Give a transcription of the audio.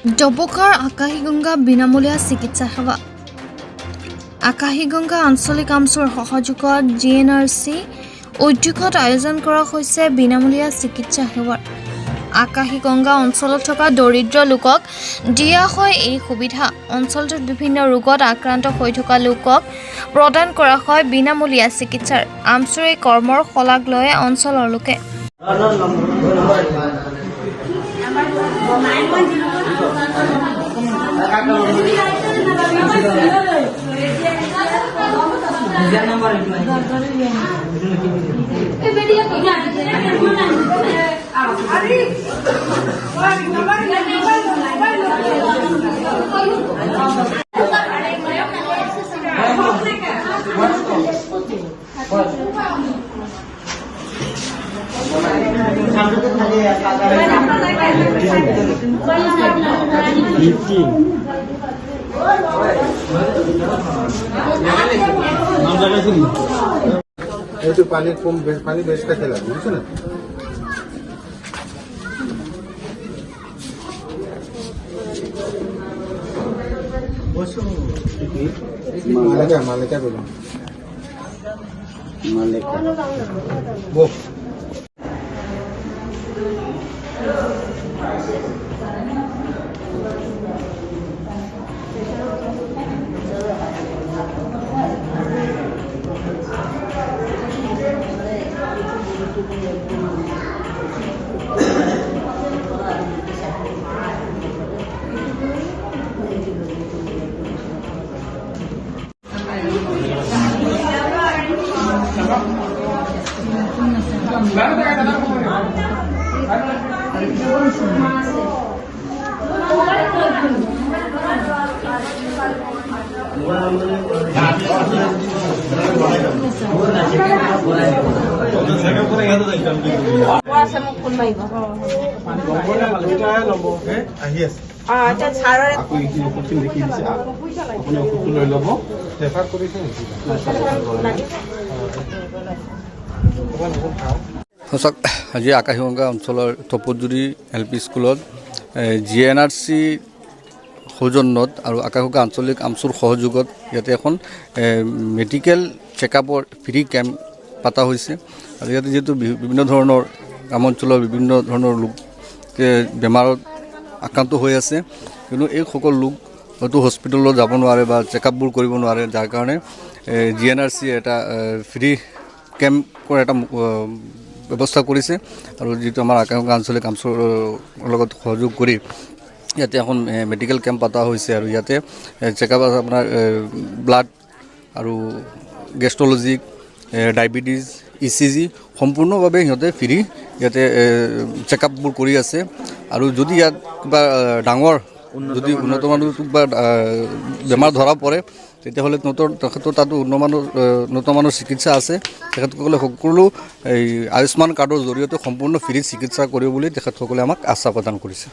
ডবকাৰ আকাশীগংগা বিনামূলীয়া চিকিৎসা সেৱা। আকাশীগংগা আঞ্চলিক আমচুৰ সহযোগত GNRC উদ্যোগত আয়োজন কৰা হৈছে বিনামূলীয়া চিকিৎসা সেৱাৰ। আকাশীগংগা অঞ্চলত থকা দৰিদ্ৰ লোকক দিয়া হয় এই সুবিধা। অঞ্চলটোত বিভিন্ন ৰোগত আক্ৰান্ত হৈ থকা লোকক প্ৰদান কৰা হয় বিনামূলীয়া চিকিৎসাৰ। আমচুৰ এই কৰ্মৰ শলাগ লয় অঞ্চলৰ লোকে। এইটো পানী কম পানী বেশটা খেলা বুঝছো না মালিকা বলো মালিকা বো আজি আকাশীগংগা অঞ্চলৰ তপজুৰি LP স্কুলত GNRC সৌজন্যত আৰু আকাশীগংগা আঞ্চলিক আমচুৰ সহযোগত ইয়াতে এখন মেডিকেল চেকআপৰ ফ্ৰী কেম্প পাতা হৈছে। আৰু ইয়াতে যেহেতু বিভিন্ন ধৰণৰ গ্ৰামাঞ্চলৰ বিভিন্ন ধৰণৰ লোক বেমাৰত আক্ৰান্ত হৈ আছে, কিন্তু এই সকলো লোক হয়তো হস্পিটেলত যাব নোৱাৰে বা চেকআপবোৰ কৰিব নোৱাৰে, যাৰ কাৰণে GNRC এটা ফ্ৰী কেম্পৰ এটা ব্যৱস্থা কৰিছে। আৰু যিটো আমাৰ আকাশীগংগা আঞ্চলিক আমচুৰ লগত সহযোগ কৰি ইয়াতে এখন মেডিকেল কেম্প পতা হৈছে। আৰু ইয়াতে চেকআপ আছে আপোনাৰ ব্লাড আৰু গেষ্ট্ৰলজি, ডায়েবেটিছ, ECG সম্পূৰ্ণভাৱে সিহঁতে ফ্ৰী ইয়াতে চেকআপবোৰ কৰি আছে। আৰু যদি ইয়াত কিবা ডাঙৰ যদি উন্নত মানৰ কিবা বেমাৰ ধৰা পৰে, তেতিয়াহ'লে তেখেতৰ তাতো উন্নত মানৰ চিকিৎসা আছে। তেখেতসকলে সকলো এই আয়ুষ্মান কাৰ্ডৰ জৰিয়তে সম্পূৰ্ণ ফ্ৰী চিকিৎসা কৰিব বুলি তেখেতসকলে আমাক আশ্বাস প্ৰদান কৰিছে।